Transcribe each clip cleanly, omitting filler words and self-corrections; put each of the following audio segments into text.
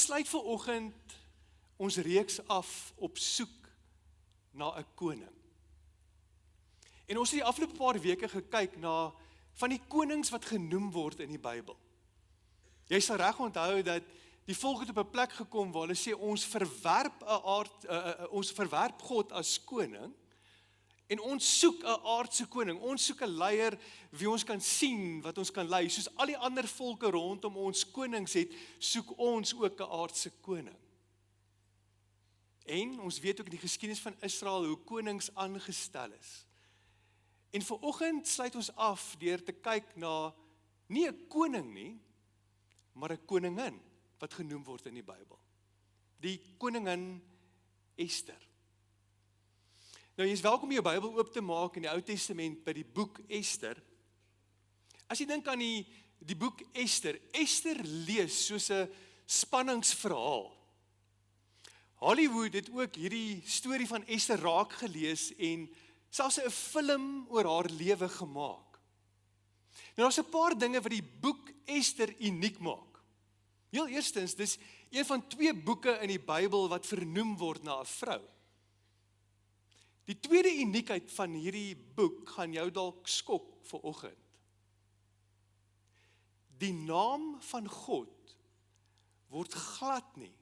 sluit vanoggend ons reeks af op soek na 'n koning. En ons het die afgelope paar weke gekyk na van die konings wat genoem word in die Bybel. Jy sal reg onthou dat die volk het op 'n plek gekom waar hulle sê ons verwerp God as koning en ons soek 'n aardse koning. Ons soek 'n leier wie ons kan sien, wat ons kan lei. Soos al die ander volke rondom ons konings het, soek ons ook 'n aardse koning. En ons weet ook in die geskiedenis van Israel hoe konings aangestel is. En vanoggend sluit ons af deur te kyk na nie 'n koning nie, maar 'n koningin wat genoem word in die Bybel. Die koningin Ester. Nou, jy is welkom om jou Bybel oop te maak in die Ou Testament by die boek Ester. As jy dink aan die boek Ester, Ester lees soos 'n spanningsverhaal. Hollywood het ook hierdie storie van Ester raak gelees en selfs 'n film oor haar lewe gemaak. Nou, daar's 'n paar dinge wat die boek Ester uniek maak. Heel eerstens, dis een van 2 boeke in die Bybel wat vernoem word na 'n vrou. Die tweede uniekheid van hierdie boek gaan jou dalk skok vanoggend. Die naam van God word glad nie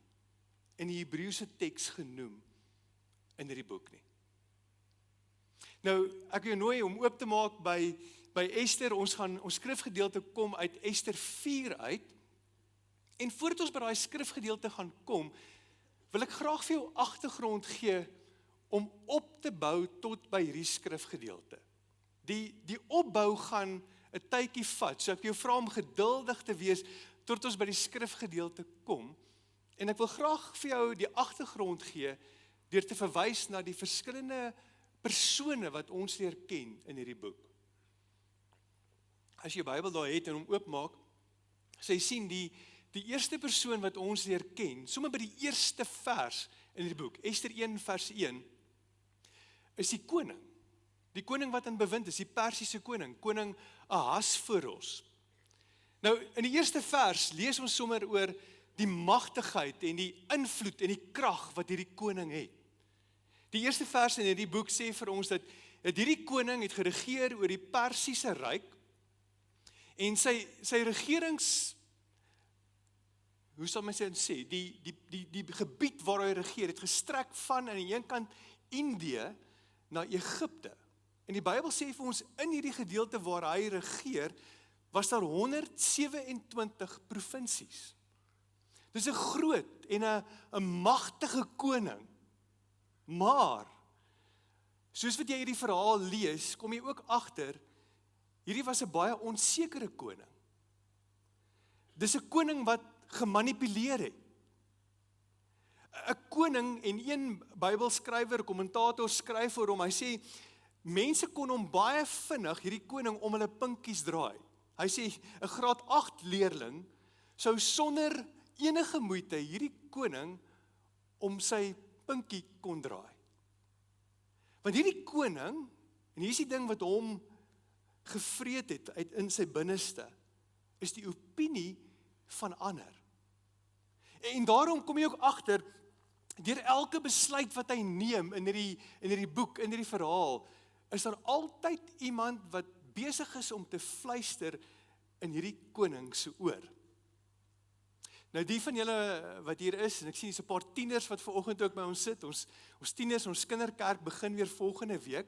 in die Hebreëse teks genoem in hierdie boek nie. Nou, ek wil jou nooi om oop te maak by Ester. Ons skrifgedeelte kom uit Ester 4 uit. En voordat ons by daai skrifgedeelte gaan kom, wil ek graag vir jou agtergrond gee om op te bou tot by hierdie skrifgedeelte. Die opbou gaan 'n tydjie vat, so ek wil jou vra om geduldig te wees tot ons by die skrifgedeelte kom. En ek wil graag vir jou die agtergrond gee deur te verwys na die verskillende persone wat ons leer ken in hierdie boek. As jy jou Bybel daar het en hom oopmaak, sê jy sien die eerste persoon wat ons leer ken, sommer by die eerste vers in die boek, Ester 1 vers 1, is die koning. Die koning wat in bewind is, die Persiese koning Ahasveros. Nou, in die eerste vers lees ons sommer oor die magtigheid en die invloed en die krag wat hierdie koning het. Die eerste vers in hierdie boek sê vir ons dat hierdie koning het geregeer oor die Persiese ryk en sy regerings, hoe sal mens dit sê, die gebied waar hy regeer het gestrek van aan die een kant Indië na Egipte. En die Bybel sê vir ons in hierdie gedeelte waar hy regeer, was daar 127 provinsies. Dis 'n groot en 'n magtige koning. Maar, soos wat jy hierdie verhaal lees, kom jy ook agter, hierdie was 'n baie onsekere koning. Dis 'n koning wat gemanipuleer het. 'n Koning en een Bybelskrywer, kommentator skryf oor hom, hy sê, mense kon hom baie vinnig, hierdie koning, om hulle pinkies draai. Hy sê, 'n graad 8 leerling sou sonder enige moeite hierdie koning om sy pinkie kon draai. Want hierdie koning, en hier is die ding wat hom gevreet het uit in sy binneste, is die opinie van ander. En daarom kom jy ook agter, deur elke besluit wat hy neem in hierdie boek, in hierdie verhaal, is daar altyd iemand wat besig is om te fluister in hierdie koning se oor. Nou die van julle wat hier is, en ek sien hier's 'n paar tieners wat vanoggend ook by ons sit, ons tieners, ons kinderkerk begin weer volgende week.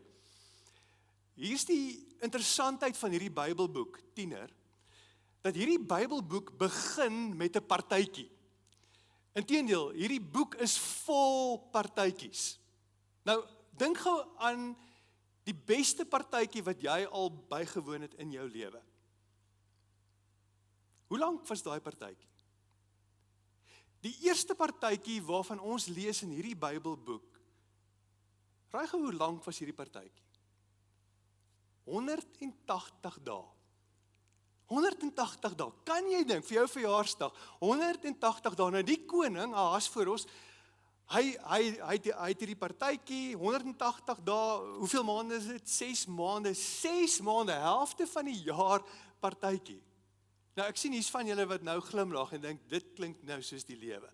Hier's die interessantheid van hierdie Bybelboek, tiener, dat hierdie Bybelboek begin met 'n partytjie. Inteendeel, hierdie boek is vol partytjies. Nou, dink gou aan die beste partytjie wat jy al bygewoon het in jou lewe. Hoe lank was daai partytjie? Die eerste partytjie waarvan ons lees in hierdie Bybelboek, raai gou hoe lank was hierdie partytjie? 180 dae. 180 dae. Kan jy dink vir jou verjaarsdag? 180 dae. Nou die koning, Ahasveros, hy het hierdie partytjie 180 dae. Hoeveel maande is dit? 6 maande. 6 maande, helfte van die jaar partytjie. Nou ek sien hier's van julle wat nou glimlag en dink dit klink nou soos die lewe.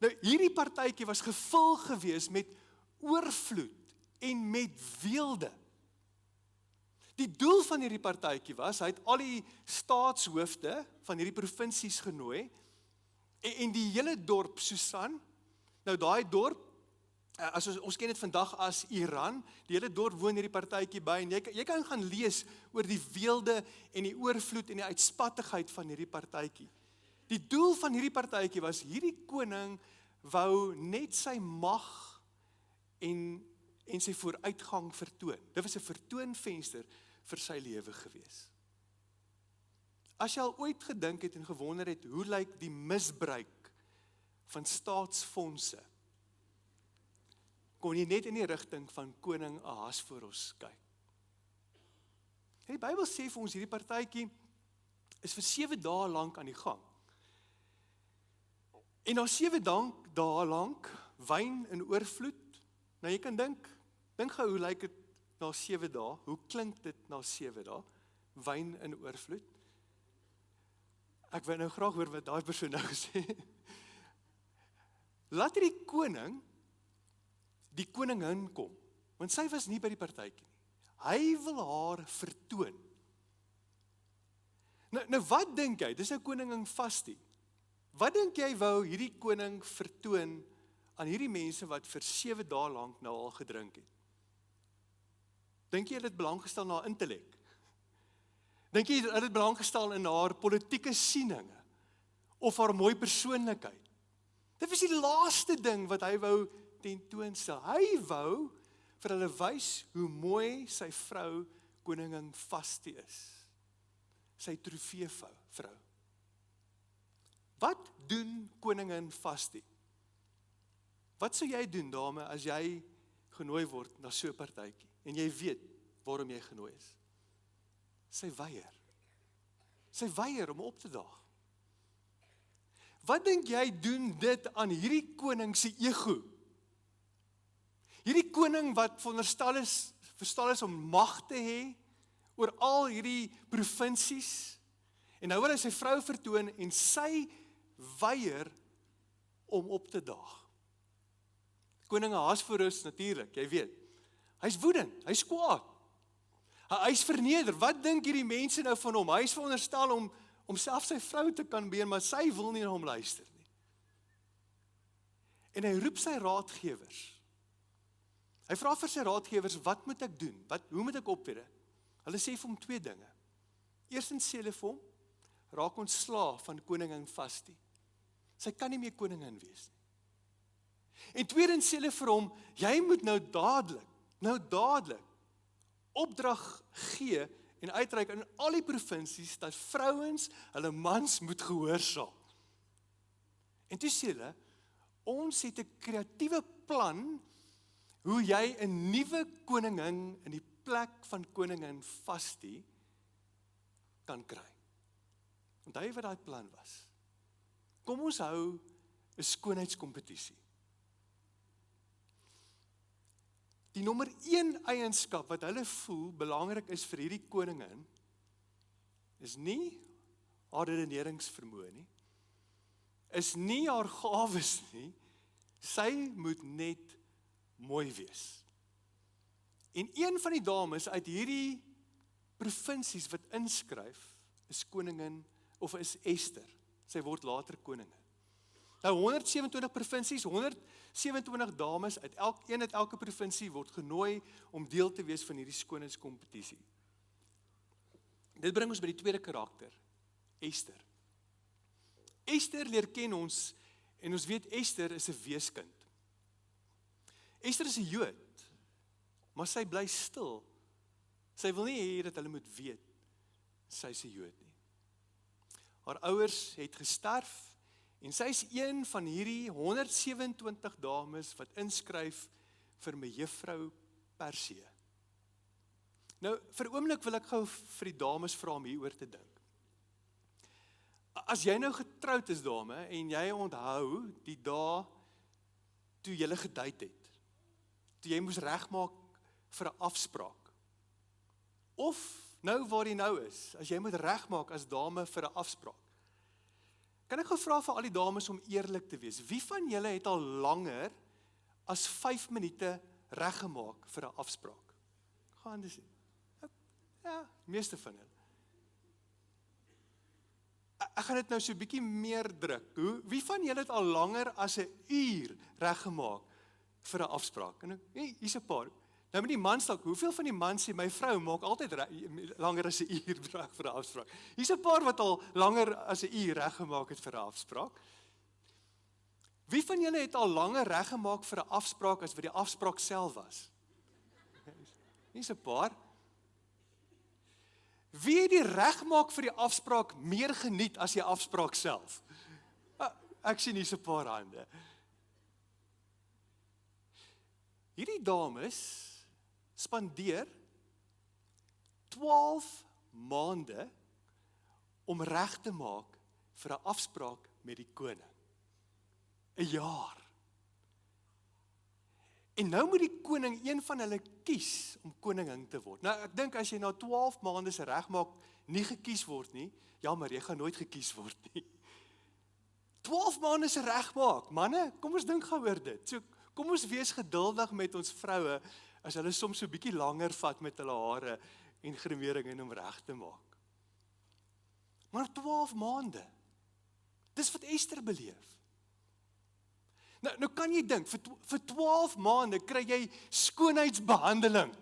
Nou hierdie partytjie was gevul gewees met oorvloed en met weelde. Die doel van hierdie partytjie was, hy het al die staatshoofde van hierdie provinsies genooi en die hele dorp, Susan, nou daai dorp, as ons ken dit vandag as Iran, die hele dorp woon hierdie partytjie by, en jy kan gaan lees oor die weelde en die oorvloed en die uitspattigheid van hierdie partytjie. Die doel van hierdie partytjie was, hierdie koning wou net sy mag en sy vooruitgang vertoon. Dit was 'n vertoonvenster vir sy lewe gewees. As jy al ooit gedink het en gewonder het, hoe lyk die misbruik van staatsfondse, kon jy net in die rigting van koning Ahasveros kyk. En die Bybel sê vir ons, hierdie partytjie is vir 7 dae lank aan die gang. En na 7 dae lank, wyn in oorvloed, nou jy kan dink gou, hoe lyk dit na 7 dae, hoe klink dit na 7 dae, wyn in oorvloed? Ek wil nou graag hoor wat daai persoon nou gesê het. Laat die koning, die koningin kom, want sy was nie by die partytjie nie. Hy wil haar vertoon. Nou wat dink jy, dis 'n koningin Vasti. Wat dink jy wou hierdie koning vertoon aan hierdie mense wat vir 7 dae lank nou al gedrink het? Dink jy dit belang gestel na intellek? Dink jy dit belang gestel in haar politieke sieninge of haar mooi persoonlikheid? Dit was die laaste ding wat hy wou tentoonstel. Hy wou vir hulle wys hoe mooi sy vrou koningin Vasti is. Sy trofeevrou. Wat doen koningin Vasti? Wat sou jy doen, dame, as jy genooi word na so 'n partytjie en jy weet waarom jy genooi is? Sy weier. Sy weier om op te daag. Wat dink jy doen dit aan hierdie koning se ego? Hierdie koning wat verstel is om mag te hê oor al hierdie provinsies, en nou wil hy sy vrou vertoon en sy weier om op te daag. Koning Ahasveros natuurlik, jy weet, hy's woedend, hy's kwaad. Hy's verneder. Wat dink hierdie mense nou van hom? Hy's veronderstel om self sy vrou te kan beheer, maar sy wil nie na hom luister nie. En hy roep sy raadgewers. Hy vra vir sy raadgewers, wat moet ek doen? Hoe moet ek optree? Hulle sê vir hom 2 dinge. Eerstens sê hulle vir hom, raak ontslae van koningin Vasti. Sy kan nie meer koningin wees nie. En tweedens sê hulle vir hom, jy moet nou dadelik opdrag gee en uitreik in al die provinsies dat vrouens hulle mans moet gehoorsaam. En toe sê hulle, ons het 'n kreatiewe plan hoe jy 'n nuwe koningin in die plek van koningin Vasti kan kry. Onthou wat daai plan was. Kom ons hou 'n skoonheidskompetisie. Die nommer 1 eienskap wat hulle voel belangrik is vir hierdie koningin, is nie haar redeneringsvermoë nie, is nie haar gawes nie, sy moet net mooi wees. En een van die dames uit hierdie provinsies wat inskryf, is koningin, of is Esther. Sy word later koningin. Nou 127 provinsies, 127 dames uit elke provinsie word genooi om deel te wees van hierdie skoonheidskompetisie. Dit bring ons by die tweede karakter, Esther. Esther leer ken ons, en ons weet Esther is 'n weeskind. Esther is 'n Jood, maar sy bly stil. Sy wil nie hê dat hulle moet weet, sy is 'n Jood nie. Haar ouers het gesterf, en sy is een van hierdie 127 dames wat inskryf vir mejuffrou Persie. Nou, vir 'n oomblik wil ek gou vir die dames vra om hieroor te dink. As jy nou getroud is, dame, en jy onthou die dae toe jy gedate het, toe jy moes regmaak vir 'n afspraak, of nou waar jy nou is, as jy moet regmaak as dame vir 'n afspraak. Kan ek gou vra vir al die dames om eerlik te wees? Wie van julle het al langer as 5 minute reggemaak vir 'n afspraak? Gaan dis. Ja, meeste van julle. Ek gaan dit nou so 'n bietjie meer druk. Wie van julle het al langer as 'n uur reggemaak vir 'n afspraak? En hier's 'n paar. Nou met die mans dalk, hoeveel van die mans sê my vrou maak altyd langer as 'n uur reg vir 'n afspraak? Hier's 'n paar wat al langer as 'n uur reggemaak het vir 'n afspraak. Wie van julle het al langer reggemaak vir 'n afspraak as wat die afspraak self was? Hier's 'n paar. Wie het die regmaak vir die afspraak meer geniet as die afspraak self? Ek sien hier's 'n paar hande. Hierdie dames spandeer 12 maande om reg te maak vir 'n afspraak met die koning. 'n jaar. En nou moet die koning een van hulle kies om koningin te word. Nou ek dink as jy na 12 maande se regmaak nie gekies word nie, jammer, jy gaan nooit gekies word nie. 12 maande se regmaak, manne, kom ons dink gou oor dit. So kom ons wees geduldig met ons vroue as hulle soms so 'n bietjie langer vat met hulle hare en gremering en om reg te maak. Maar 12 maande. Dis wat Ester beleef. Nou kan jy dink, vir 12 maande kry jy skoonheidsbehandeling.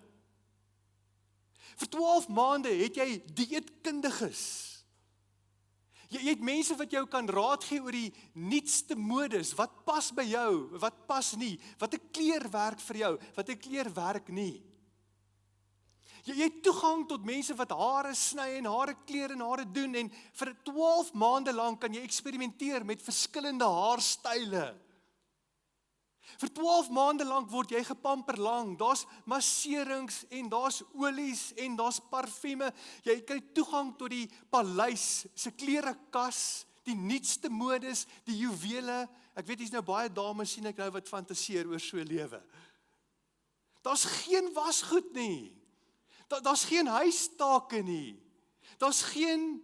Vir 12 maande het jy dieetkundiges. Jy het mense wat jou kan raad gee oor die nuutste modes, wat pas by jou, wat pas nie, wat 'n kleer werk vir jou, wat 'n kleer werk nie. Jy het toegang tot mense wat hare sny en hare kleur en hare doen en vir 12 maande lank kan jy eksperimenteer met verskillende haarstyle. Vir 12 maande lank word jy gepamper lang, daar's masserings en daar's olies en daar's parfume, jy kry toegang tot die paleis se klerekas, die nuutste modes, die juwele, ek weet hier's nou baie dames sien ek nou wat fantaseer oor so 'n lewe. Daar's geen wasgoed nie, daar's geen huistake nie, daar's geen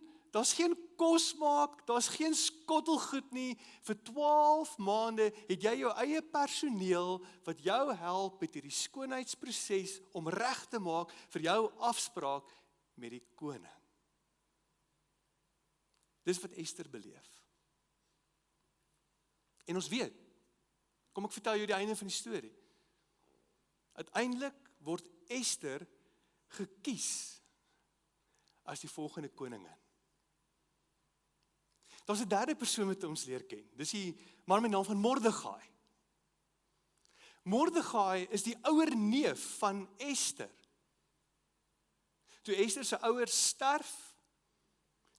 kos maak, daar's geen skottelgoed nie. Vir 12 maande het jy jou eie personeel wat jou help met hierdie skoonheidsproses om reg te maak vir jou afspraak met die koning. Dis wat Ester beleef. En ons weet, kom ek vertel jou die einde van die storie. Uiteindelik word Ester gekies as die volgende koningin. Daar's 'n derde persoon wat ons leer ken. Dis die man met die naam van Mordegai. Mordegai is die ouer neef van Ester. Toe Ester se ouers sterf,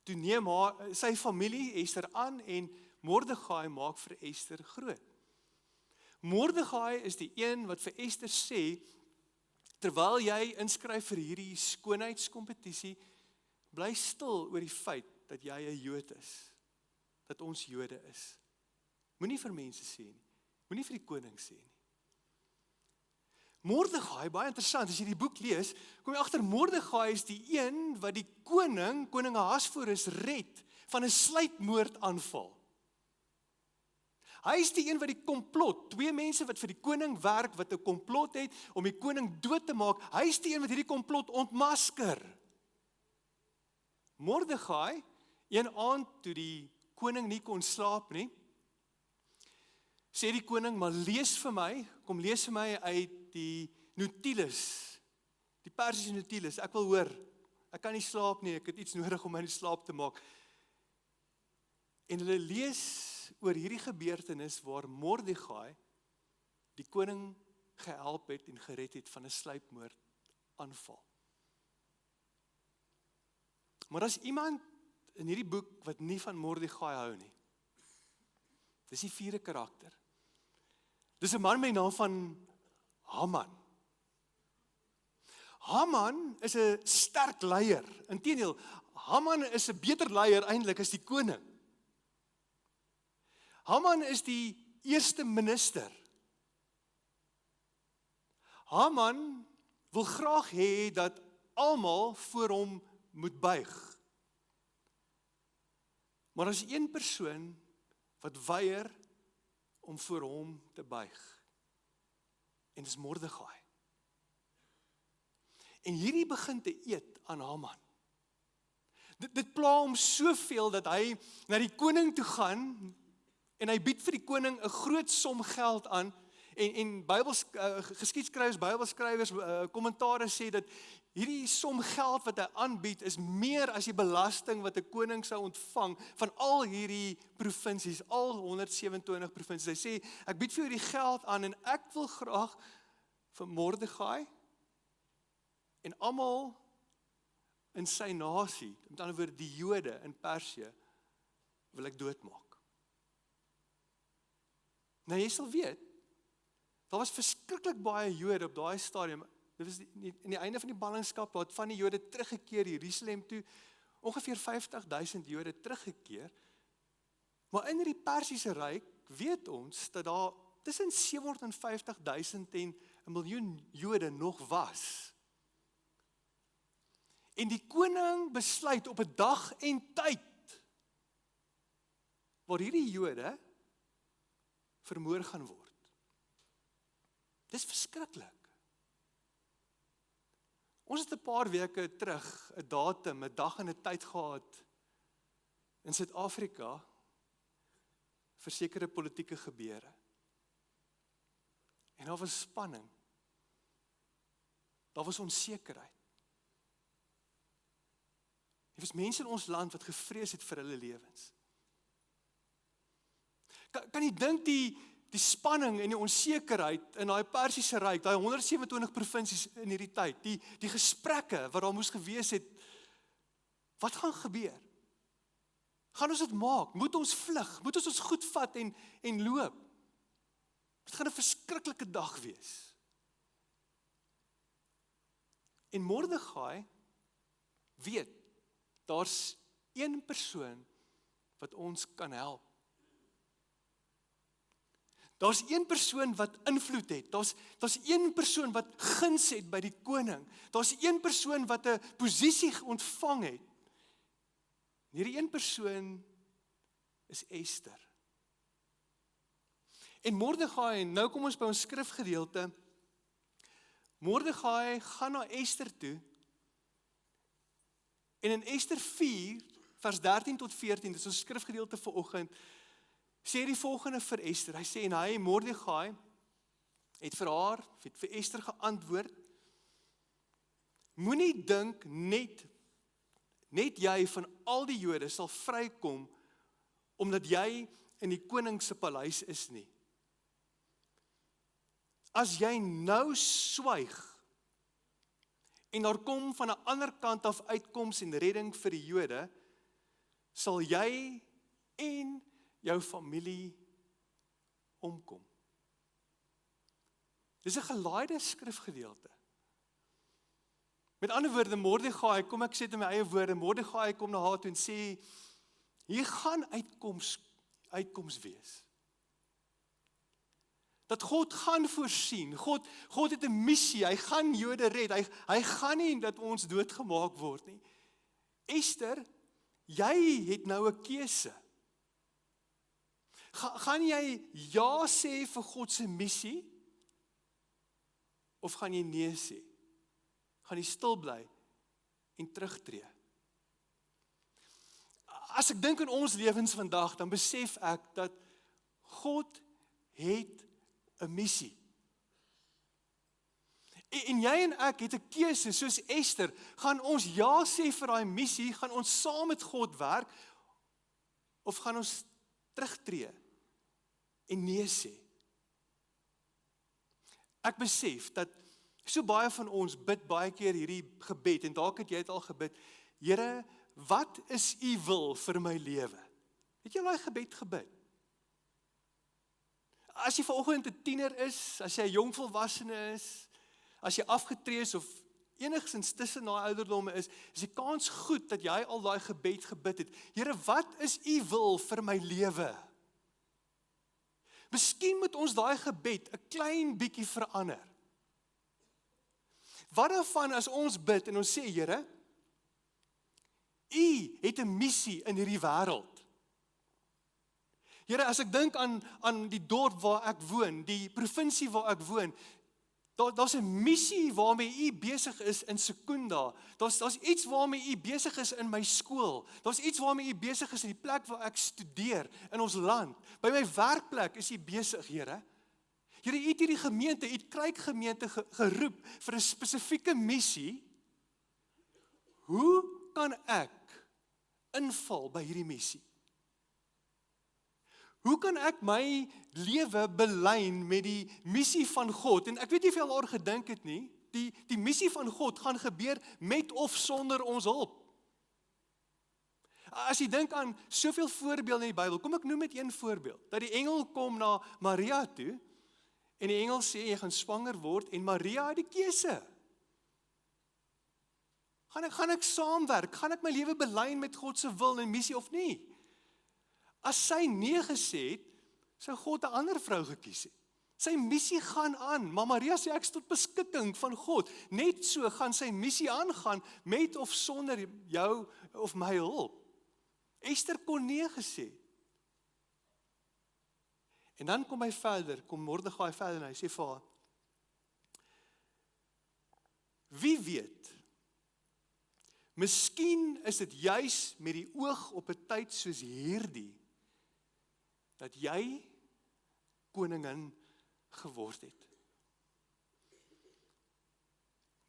toe neem sy familie Ester aan en Mordegai maak vir Ester groot. Mordegai is die een wat vir Ester sê, terwyl jy inskryf vir hierdie skoonheidskompetisie, bly stil oor die feit dat jy 'n Jood is. Dat ons Jode is. Moenie vir mense sê nie. Moenie vir die koning sê nie. Mordegai, baie interessant, as jy die boek lees, kom jy agter Mordegai is die een wat die koning Ahasverus red van 'n sluipmoordaanval. Hy is die een wat die komplot, 2 mense wat vir die koning werk, wat 'n komplot het om die koning dood te maak, hy is die een wat hierdie komplot ontmasker. Mordegai, een aand toe die koning nie kon slaap nie, sê die koning, maar kom lees vir my uit die Nautilus, die Persiese Nautilus, ek wil hoor, ek kan nie slaap nie, ek het iets nodig om my in slaap te maak. En hulle lees oor hierdie gebeurtenis waar Mordegai die koning gehelp het en gered het van 'n sluipmoordaanval. Maar as iemand in hierdie boek wat nie van Mordegai hou nie. Dis die 4de karakter. Dis 'n man met die naam van Haman. Haman is 'n sterk leier. Inteendeel, Haman is 'n beter leier eintlik as die koning. Haman is die eerste minister. Haman wil graag hê dat almal voor hom moet buig. Maar as een persoon wat weier om voor hom te buig. En dis Mordegai. En hierdie begin te eet aan Haman. Dit pla hom soveel dat hy na die koning toe gaan en hy bied vir die koning 'n groot som geld aan en geskiedskrywers, Bybelskrywers, kommentaare sê dat hierdie som geld wat hy aanbied is meer as die belasting wat 'n koning sou ontvang van al hierdie provinsies, al 127 provinsies. Hy sê, ek bied vir jou die geld aan en ek wil graag vir Mordegai en almal in sy nasie, met ander woorde die Jode in Persië, wil ek doodmaak. Nou jy sal weet, daar was verskriklik baie Jode op daai stadium. Dit was in die einde van die ballingskap, wat van die Jode teruggekeer Jerusalem toe, ongeveer 50.000 Jode teruggekeer. Maar in die Persiese Ryk weet ons dat daar tussen 750.000 en 1 miljoen Jode nog was. En die koning besluit op 'n dag en tyd waar hierdie Jode vermoor gaan word. Dis verskriklik. Ons het 'n paar weke terug 'n datum, 'n dag en 'n tyd gehad in Suid-Afrika vir sekere politieke gebeure. En daar was spanning. Daar was onsekerheid. Daar was mense in ons land wat gevrees het vir hulle lewens. Kan jy dink die spanning en die onsekerheid in daai Persiese Ryk, daai 127 provinsies in hierdie tyd, die gesprekke wat daar moes gewees het, wat gaan gebeur? Gaan ons dit maak? Moet ons vlug? Moet ons goed vat en loop? Dit gaan 'n verskriklike dag wees. En Mordegai weet, daar's een persoon wat ons kan help. Daar's een persoon wat invloed het, daar's een persoon wat guns het by die koning, daar's een persoon wat 'n posisie ontvang het. Hierdie een persoon is Ester. En Mordegai, en nou kom ons by ons skrifgedeelte, Mordegai gaan na Ester toe, en in Ester 4, vers 13 tot 14, dis ons skrifgedeelte vir oggend, sê die volgende vir Ester, hy sê, en hy, Mordegai, het vir Ester geantwoord, moenie dink net jy van al die Jode sal vrykom, omdat jy in die koning se paleis is nie. As jy nou swyg, en daar kom van 'n ander kant af uitkoms en redding vir die Jode, sal jy en jou familie omkom. Dis 'n gelaaide skrifgedeelte. Met ander woorde, Mordegai, kom ek sê dit in my eie woorde, Mordegai kom na haar toe en sê, hier gaan uitkoms wees. Dat God gaan voorsien, God het 'n missie, hy gaan Jode red, hy gaan nie dat ons doodgemaak word nie. Ester, jy het nou 'n keuse. Gaan jy ja sê vir God se missie, of gaan jy nee sê? Gaan jy stil bly en terugtreë? As ek dink aan ons lewens vandag, dan besef ek dat God het 'n missie. En jy en ek het 'n keuse, soos Ester, gaan ons ja sê vir daai missie, gaan ons saam met God werk, of gaan ons terugtreë en nee sê? Ek besef dat so baie van ons bid baie keer hierdie gebed, en dalk het jy dit al gebid, Here, wat is u wil vir my lewe? Het jy daai gebed gebid? As jy vanoggend 'n tiener is, as jy 'n jong volwassene is, as jy afgetree is of enigstens tussen daai ouderdomme is die kans goed dat jy al daai gebed gebid het. Here, wat is u wil vir my lewe? Miskien moet ons daai gebed 'n klein bietjie verander. Wat daarvan as ons bid en ons sê, Here, U het 'n missie in hierdie wêreld. Here, as ek dink aan die dorp waar ek woon, die provinsie waar ek woon, daar's 'n missie waarmee U besig is in Secunda. Daar's iets waarmee U besig is in my skool. Daar's iets waarmee U besig is in die plek waar ek studeer, in ons land. By my werkplek is U besig, Here. Here, U het hierdie gemeente, U het Kruikgemeente geroep vir 'n spesifieke missie. Hoe kan ek inval by hierdie missie? Hoe kan ek my lewe belyn met die missie van God? En ek weet nie of jy al oor gedink het nie, die missie van God gaan gebeur met of sonder ons hulp. As jy dink aan soveel voorbeelde in die Bybel, kom ek noem net een voorbeeld, dat die engel kom na Maria toe, en die engel sê, jy gaan swanger word, en Maria het die keuse. Gaan ek saamwerk? Gaan ek my lewe belyn met God se wil en missie of nie? As sy nee gesê het, sou God 'n ander vrou gekies het. Sy missie gaan aan, maar Maria sê ek is tot beskikking van God. Net so gaan sy missie aangaan met of sonder jou of my hulp. Ester kon nee gesê. En dan kom Mordegai verder en hy sê vir haar, wie weet, miskien is dit juis met die oog op 'n tyd soos hierdie, dat jy koningin geword het.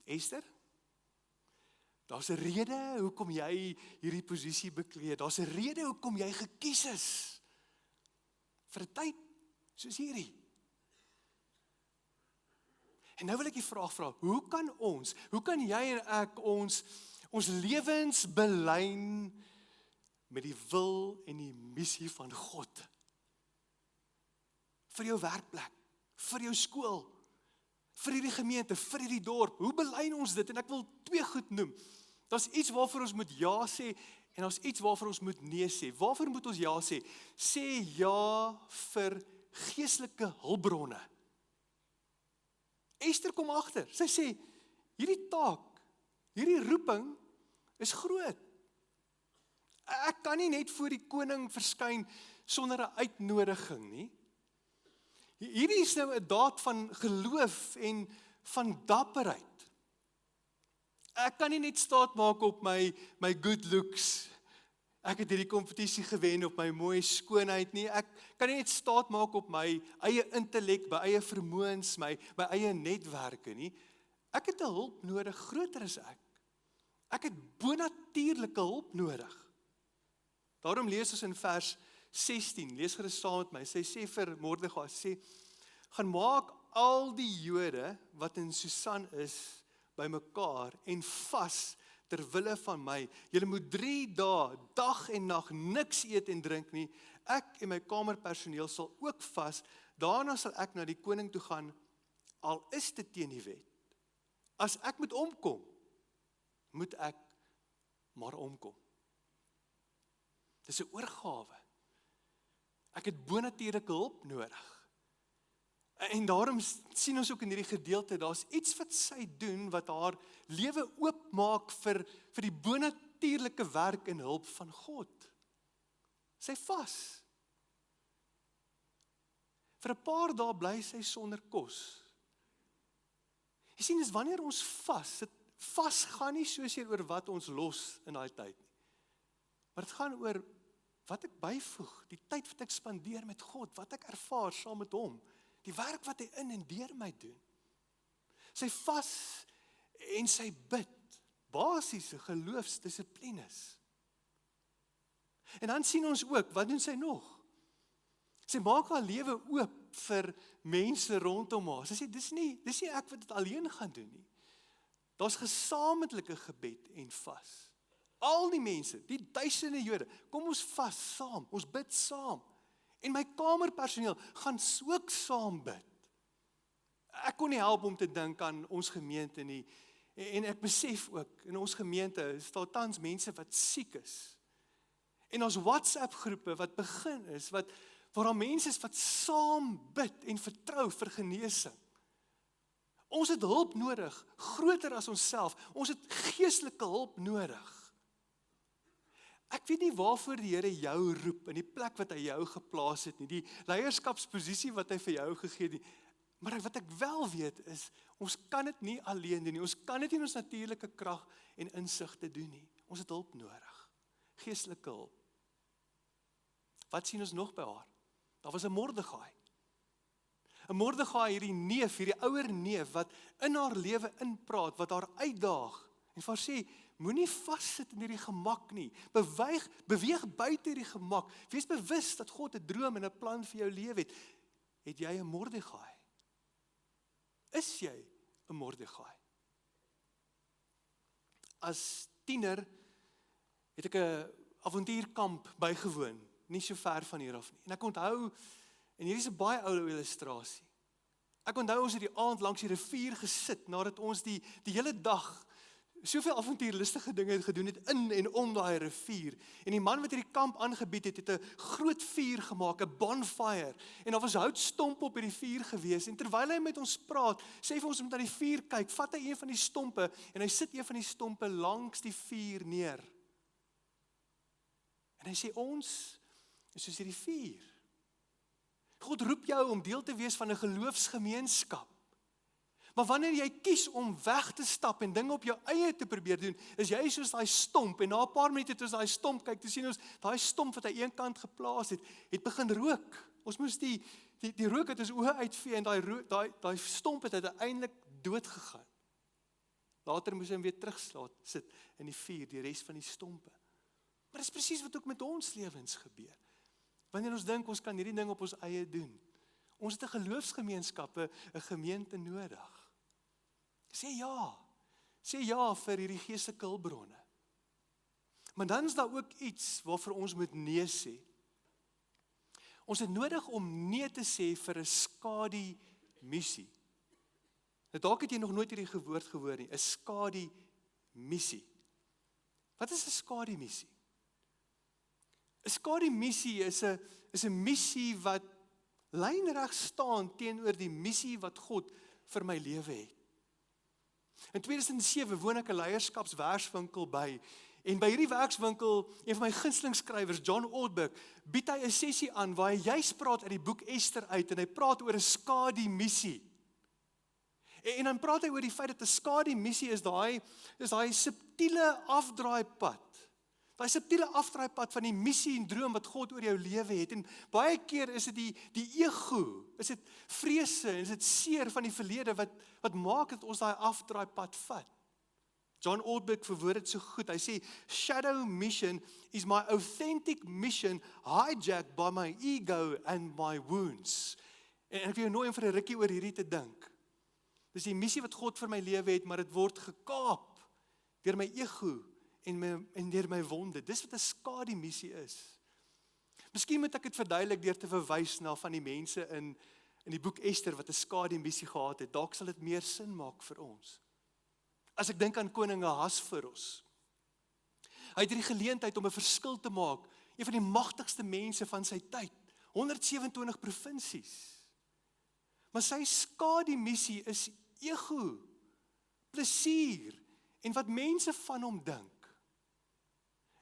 Ester, daar's 'n rede hoekom jy hierdie posisie bekleed. Daar's 'n rede hoekom jy gekies is vir 'n tyd soos hierdie. En nou wil ek die vraag vra, hoe kan jy en ek ons lewens belyn met die wil en die missie van God? Vir jou werkplek, vir jou skool, vir hierdie gemeente, vir hierdie dorp. Hoe belyn ons dit? En ek wil 2 goed noem. Daar's iets waarvoor ons moet ja sê, en daar's iets waarvoor ons moet nee sê. Waarvoor moet ons ja sê? Sê ja vir geestelike hulpbronne. Ester kom agter. Sy sê, hierdie taak, hierdie roeping is groot. Ek kan nie net voor die koning verskyn sonder 'n uitnodiging nie. Hierdie is nou 'n daad van geloof en van dapperheid. Ek kan nie net staat maak op my good looks. Ek het hierdie kompetisie gewen op my mooi skoonheid nie. Ek kan nie net staat maak op my eie intellek, my eie vermoëns, my eie netwerke nie. Ek het 'n hulp nodig, groter as ek. Ek het bonatuurlike hulp nodig. Daarom lees ons in vers 16, lees gerus saam met my, sy sê vir Mordegai, sê, gaan maak al die Jode wat in Susan is, bymekaar en vas ter wille van my. Julle moet 3 dae, dag en nag, niks eet en drink nie. Ek en my kamerpersoneel sal ook vas, daarna sal ek na die koning toe gaan, al is dit teen die wet. As ek moet omkom, moet ek maar omkom. Dis 'n oorgawe. Ek het bonatuurlike hulp nodig. En daarom sien ons ook in hierdie gedeelte, daar's iets wat sy doen, wat haar lewe oopmaak vir die bonatuurlike werk en hulp van God. Sy vas. Vir 'n paar dae bly sy sonder kos. Jy sien, dis wanneer ons vas gaan nie soseer oor wat ons los in daai tyd nie. Maar dit gaan oor wat ek byvoeg, die tyd wat ek spandeer met God, wat ek ervaar saam met hom, die werk wat hy in en deur my doen. Sy vas en sy bid, basiese geloofsdissiplines. En dan sien ons ook, wat doen sy nog? Sy maak haar lewe oop vir mense rondom haar. Sy sê, dis nie ek wat dit alleen gaan doen nie. Daar's gesamentlike gebed en vas. Al die mense, die duisende Jode, kom ons vas saam, ons bid saam. En my kamerpersoneel gaan ook saam bid. Ek kon nie help om te dink aan ons gemeente nie. En ek besef ook, in ons gemeente is daar tans mense wat siek is. En ons WhatsApp groepe wat begin is, waar daar mense is wat saam bid en vertrou vir genesing. Ons het hulp nodig, groter as onsself. Ons het geestelike hulp nodig. Ek weet nie waarvoor die Here jou roep, in die plek wat hy jou geplaas het nie, die leierskapsposisie wat hy vir jou gegee het nie. Maar wat ek wel weet is, ons kan dit nie alleen doen nie. Ons kan dit nie in ons natuurlike krag en insigte doen nie. Ons het hulp nodig. Geestelike hulp. Wat sien ons nog by haar? Daar was 'n Mordegai. 'n Mordegai, hierdie neef, hierdie ouer neef, wat in haar lewe inpraat, wat haar uitdaag, en vir haar sê, moenie vassit in hierdie gemak nie, beweeg buite hierdie gemak, wees bewus dat God 'n droom en 'n plan vir jou lewe het. Het jy 'n Mordegai? Is jy 'n Mordegai? As tiener het ek 'n avontuurkamp bygewoon, nie so ver van hier af nie. En ek onthou, en hier is 'n baie ou illustrasie. Ek onthou ons het die aand langs die rivier gesit, nadat ons die hele dag soveel avontuurlustige dinge gedoen het in en om daai rivier. En die man wat hierdie kamp aangebied het 'n groot vuur gemaak, 'n bonfire. En daar was houtstompe op hierdie vuur gewees. En terwyl hy met ons praat, sê vir ons om na die vuur kyk, vat hy een van die stompe en hy sit een van die stompe langs die vuur neer. En hy sê ons is soos hierdie vuur. God roep jou om deel te wees van 'n geloofsgemeenskap. Maar wanneer jy kies om weg te stap en dinge op jou eie te probeer doen, is jy soos daai stomp, en na 'n paar minute toe ons daai stomp kyk, toe sien ons, daai stomp wat aan een kant geplaas het begin rook. Ons moes die rook uit ons oë uitvee, en daai stomp het uiteindelik dood gegaan. Later moes hy hom weer sit in die vuur, die res van die stompe. Maar dis presies wat ook met ons lewens gebeur. Wanneer ons dink ons kan hierdie ding op ons eie doen. Ons het 'n geloofsgemeenskap, 'n gemeente nodig. Sê ja vir hierdie geestelike hulpbronne. Maar dan is daar ook iets waarvoor ons moet nee sê. Ons het nodig om nee te sê vir 'n skadu-missie. Dalk het jy nog nooit hierdie woord gehoor nie, 'n skadu-missie. Wat is 'n skadu-missie? 'n Skadu-missie is 'n missie wat lynreg staan teenoor die missie wat God vir my lewe het. In 2007 woon ek 'n leierskapswerkswinkel by, en by hierdie werkswinkel, een van my gunsteling skrywers, John Ortberg, bied hy 'n sessie aan waar hy juist praat uit die boek Ester uit, en hy praat oor 'n skadu-missie. En dan praat hy oor die feit dat 'n skadu-missie is daai subtiele afdraaipad. Daai subtiele afdraaipad van die missie en droom wat God oor jou lewe het. En baie keer is dit die ego, is dit vrese, is dit seer van die verlede wat maak dat ons daai afdraaipad vat. John Ortberg verwoord dit so goed. Hy sê, shadow mission is my authentic mission hijacked by my ego and my wounds. En ek wil jou nooi om vir 'n rukkie oor hierdie te dink. Dis die missie wat God vir my lewe het, maar dit word gekaap deur my ego en deur my wonde. Dis wat 'n skadu-missie is. Miskien moet ek dit verduidelik deur te verwys na van die mense in die boek Ester wat 'n skadu-missie gehad het. Dalk sal dit meer sin maak vir ons. As ek dink aan koning Ahasveros. Hy het hierdie geleentheid om 'n verskil te maak. Een van die magtigste mense van sy tyd. 127 provinsies. Maar sy skadu-missie is ego, plesier en wat mense van hom dink.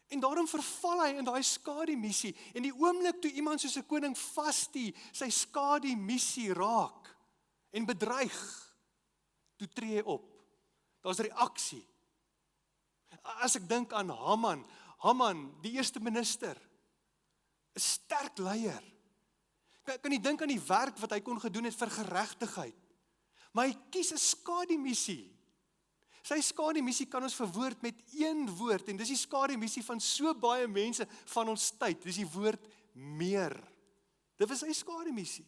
En daarom verval hy in daai skadu-missie. En die oomblik toe iemand soos 'n koning Vashti sy skadu-missie raak en bedreig, toe tree hy op. Daar's reaksie. As ek dink aan Haman, die eerste minister, 'n sterk leier. Kan jy dink aan die werk wat hy kon gedoen het vir geregtigheid? Maar hy kies 'n skadu-missie. Sy skadu-missie kan ons verwoord met een woord, en dis die skadu-missie van so baie mense van ons tyd. Dis die woord meer. Dit was sy skadu-missie.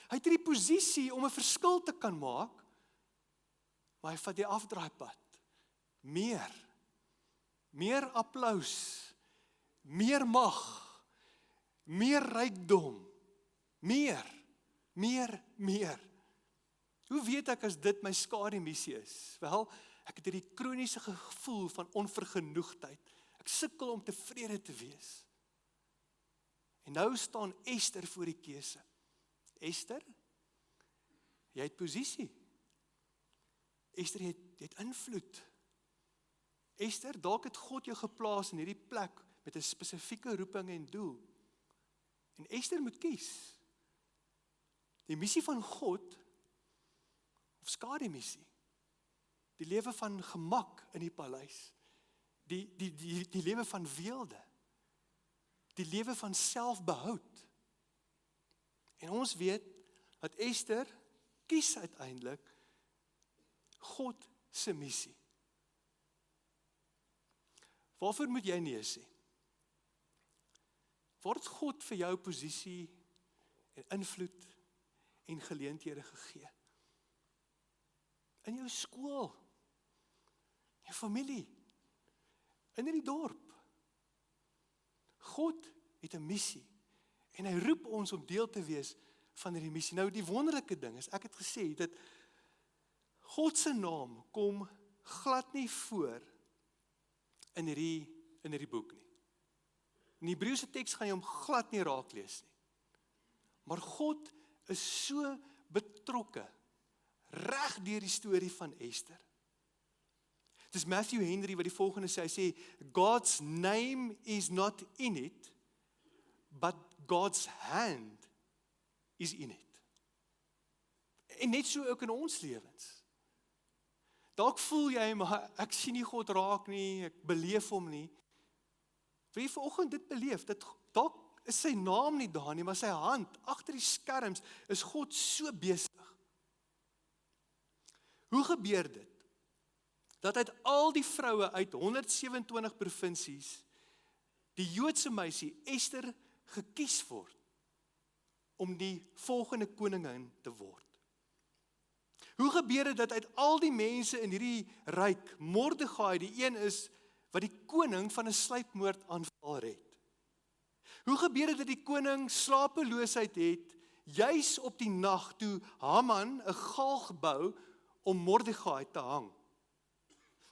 Hy het hierdie posisie om 'n verskil te kan maak, maar hy vat die afdraaipad. Meer applous, meer mag, meer rykdom, meer. Hoe weet ek as dit my skadu-missie is? Wel, ek het hierdie kroniese gevoel van onvergenoegdheid. Ek sukkel om tevrede te wees. En nou staan Ester voor die keuse. Ester, jy het posisie. Ester, jy het invloed. Ester, dalk het God jou geplaas in hierdie plek met 'n spesifieke roeping en doel. En Ester moet kies. Die missie van God of skadu-missie. Die lewe van gemak in die paleis. Die lewe van weelde. Die lewe van selfbehoud. En ons weet dat Ester kies uiteindelik God se missie. Waarvoor moet jy nee sê? Waar het God vir jou posisie en invloed en geleenthede gegee? In jou skool, jou familie, in die dorp. God het 'n missie en hy roep ons om deel te wees van hierdie missie. Nou die wonderlike ding is, ek het gesê dat God se naam kom glad nie voor in hierdie boek nie. In die Hebreëse teks gaan jy hom glad nie raak lees nie. Maar God is so betrokke reg deur die storie van Ester. Dis Matthew Henry wat die volgende sê, hy sê, God's name is not in it, but God's hand is in it. En net so ook in ons lewens. Dalk voel jy, maar ek sien nie God raak nie, ek beleef hom nie. Wil jy vanoggend dit beleef, dat dalk is sy naam nie daar nie, maar sy hand, agter die skerms, is God so besig. Hoe gebeur dit? Dat uit al die vroue uit 127 provinsies, die Joodse meisie Ester gekies word, om die volgende koningin te word. Hoe gebeur dit dat uit al die mense in hierdie ryk, Mordegai die een is, wat die koning van 'n sluipmoordaanval red? Hoe gebeur dit dat die koning slapeloosheid het, juis op die nag toe Haman 'n galg bou om Mordegai te hang?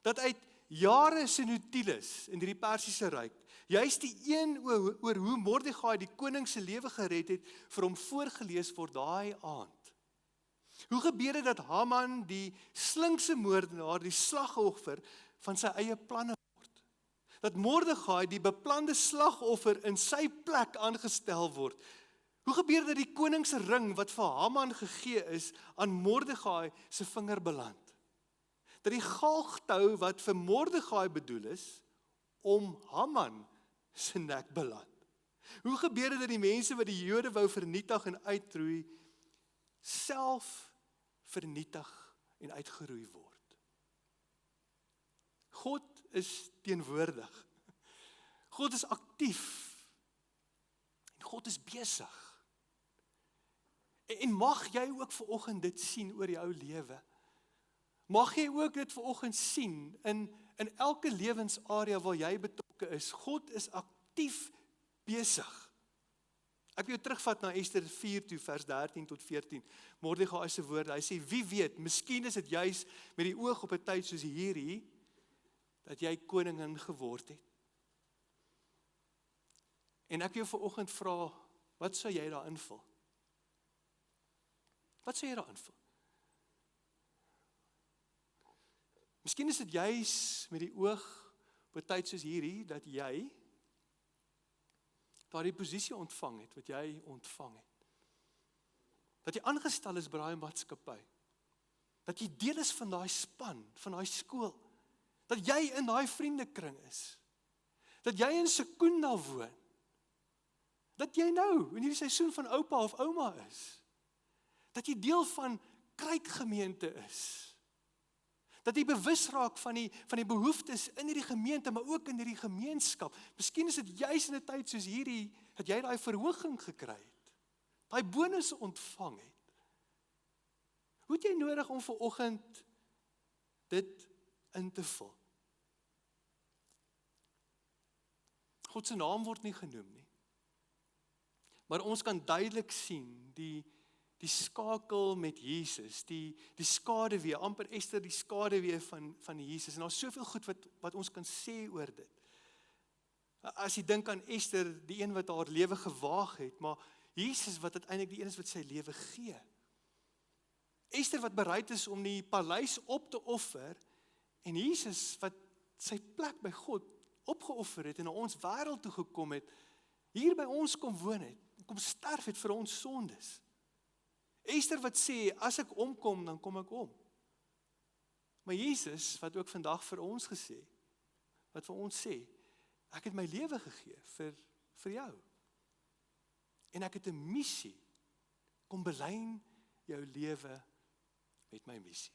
Dat uit jare se notules in hierdie Persiese ryk, juis die een oor hoe Mordegai die koning se lewe gered het, vir hom voorgelees word daai aand. Hoe gebeur dit dat Haman die slinkse moordenaar, die slagoffer van sy eie planne word? Dat Mordegai die beplande slagoffer in sy plek aangestel word? Hoe gebeur dit dat die koning se ring wat vir Haman gegee is, aan Mordegai se vinger beland? Dat die galgtou wat vir Mordegai bedoel is, om Haman se nek beland? Hoe gebeur dit dat die mense wat die Jode wou vernietig en uitroei, self vernietig en uitgeroei word? God is teenwoordig. God is aktief. En God is besig. En mag jy ook vanoggend dit sien oor jou lewe? Mag jy ook dit vanoggend sien in elke lewensarea waar jy betrokke is? God is aktief besig. Ek wil jou terugvat na Ester 4 toe, vers 13 tot 14. Mordegai se woorde, hy sê, wie weet, miskien is dit juis met die oog op 'n tyd soos hierdie, dat jy koningin geword het. En ek wil jou vanoggend vra, wat sou jy daar invul? Wat sou jy daar invul? Miskien is dit juis met die oog op 'n tyd soos hierdie, dat jy daardie posisie ontvang het, wat jy ontvang het. Dat jy aangestel is by daai maatskappy. Dat jy deel is van daai span, van daai skool. Dat jy in daai vriendekring is. Dat jy in Secunda woon. Dat jy nou in hierdie seisoen van oupa of ouma is. Dat jy deel van Kruikgemeente is. Dat jy bewus raak van die behoeftes in hierdie gemeente, maar ook in hierdie gemeenskap. Miskien is dit juis in 'n tyd soos hierdie, dat jy daai verhoging gekry het. Daai bonus ontvang het. Hoe het jy nodig om vanoggend dit in te vul? God se naam word nie genoem nie. Maar ons kan duidelik sien, die skakel met Jesus, die skaduwee, amper Ester die skaduwee van Jesus. En daar's soveel goed wat ons kan sê oor dit. As jy dink aan Ester, die een wat haar lewe gewaag het, maar Jesus wat uiteindelik die een is wat sy lewe gee. Ester wat bereid is om die paleis op te offer, en Jesus wat sy plek by God opgeoffer het en na ons wêreld toe gekom het, hier by ons kom woon het, kom sterf het vir ons sondes. Ester wat sê, as ek omkom, dan kom ek om. Maar Jesus, wat ook vandag vir ons gesê, wat vir ons sê, ek het my lewe gegee vir jou. En ek het 'n missie, kom belyn jou lewe met my missie.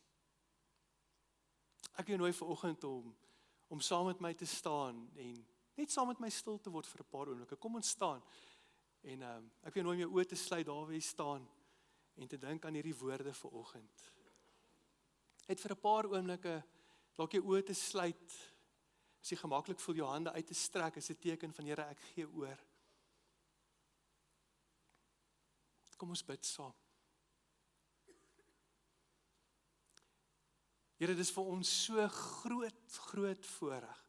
Ek wil nooi vanoggend om saam met my te staan en net saam met my stil te word vir 'n paar oomblikke. Kom ons staan en ek wil nooi my oë te sluit daar waar jy staan en te dink aan hierdie woorde vanoggend. Net vir 'n paar oomblikke dalk jou oë te sluit. As jy gemaklik voel jou hande uit te strek, is 'n teken van Here, ek gee oor. Kom ons bid saam. Here, dis vir ons so groot voorreg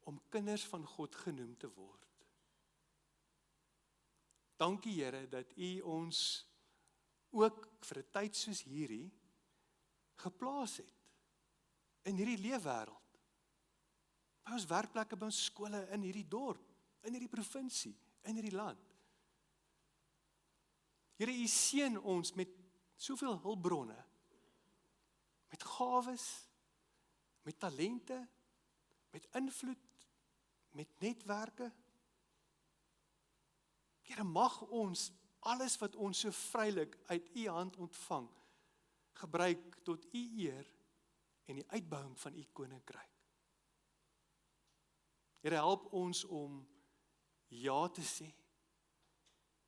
om kinders van God genoem te word. Dankie Here dat U ons ook vir 'n tyd soos hierdie geplaas het in hierdie leefwêreld. By ons werkplekke, by ons skole, in hierdie dorp, in hierdie provinsie, in hierdie land. Here, U seën ons met soveel hulpbronne, met gawes, met talente, met invloed, met netwerke. Here, mag ons alles wat ons so vrylik uit U hand ontvang, gebruik tot U eer en die uitbouing van U koninkryk. Here, help ons om ja te sê,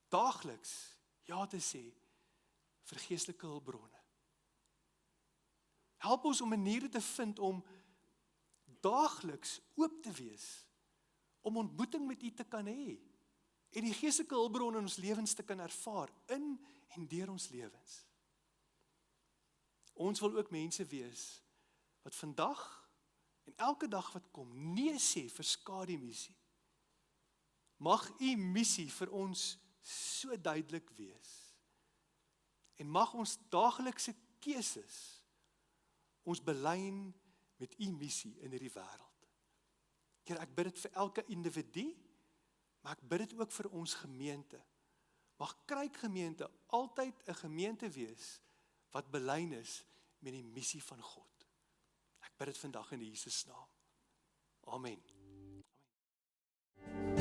daagliks ja te sê vir geestelike hulpbronne. Help ons om maniere te vind om daagliks oop te wees, om ontmoeting met U te kan hê, en die geestelike hulpbronne in ons lewens te kan ervaar, in en deur ons lewens. Ons wil ook mense wees, wat vandag en elke dag wat kom, nee sê vir skademissie. Mag U missie vir ons so duidelik wees. En mag ons daaglikse keuses ons belyn met U missie in hierdie wêreld. Here, ek bid dit vir elke individu, maar ek bid dit ook vir ons gemeente. Mag Kruikgemeente altyd 'n gemeente wees wat belyn is met die missie van God. Ek bid dit vandag in Jesus naam. Amen. Amen.